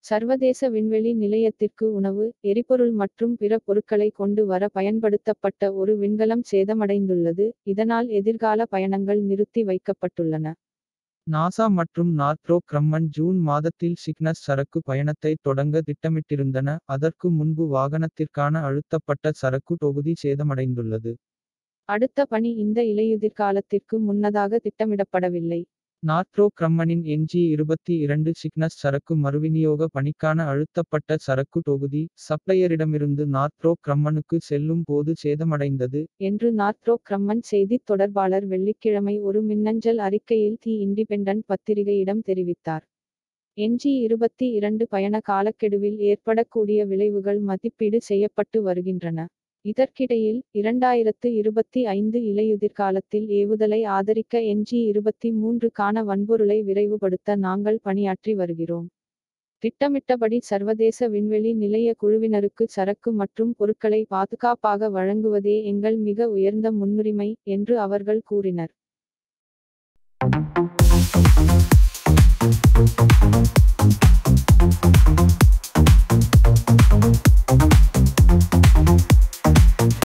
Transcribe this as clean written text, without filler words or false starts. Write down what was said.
சர்வதேச விண்வெளி நிலையத்திற்கு உணவு, எரிபொருள் மற்றும் பிற பொருட்களை கொண்டு வர பயன்படுத்தப்பட்ட ஒரு விண்கலம் சேதமடைந்துள்ளது, இதனால் எதிர்கால பயணங்கள் நிறுத்தி வைக்கப்பட்டுள்ளன. நாசா மற்றும் நார்த்ரோப் கிரம்மன் ஜூன் மாதத்தில் சிக்னஸ் சரக்கு பயணத்தை தொடங்க திட்டமிட்டிருந்தன, அதற்கு முன்பு வாகனத்திற்கான அழுத்தப்பட்ட சரக்கு தொகுதி சேதமடைந்துள்ளது. அடுத்த பணி இந்த இலையுதிர்காலத்திற்கு முன்னதாக திட்டமிடப்படவில்லை. நார்த்ரோப் கிரம்மனின் NG-22 சிக்னஸ் சரக்கு மறுவிநியோக பணிக்கான அழுத்தப்பட்ட சரக்கு தொகுதி, சப்ளையரிடமிருந்து நார்த்ரோப் கிரம்மனுக்கு செல்லும் போது சேதமடைந்தது என்று நார்த்ரோப் கிரம்மன் செய்தித் தொடர்பாளர் வெள்ளிக்கிழமை ஒரு மின்னஞ்சல் அறிக்கையில் தி இண்டிபெண்டன்ட் பத்திரிகையிடம் தெரிவித்தார். NG-22 பயண காலக்கெடுவில் ஏற்படக்கூடிய விளைவுகள் மதிப்பீடு செய்யப்பட்டு வருகின்றன. இதற்கிடையில் 2025 இலையுதிர்காலத்தில் ஏவுதலை ஆதரிக்க NG-23 க்கான வன்பொருளை விரைவுபடுத்த நாங்கள் பணியாற்றி வருகிறோம். திட்டமிட்டபடி சர்வதேச விண்வெளி நிலைய குழுவினருக்கு சரக்கு மற்றும் பொருட்களை பாதுகாப்பாக வழங்குவதே எங்கள் மிக உயர்ந்த முன்னுரிமை, என்று அவர்கள் கூறினர்.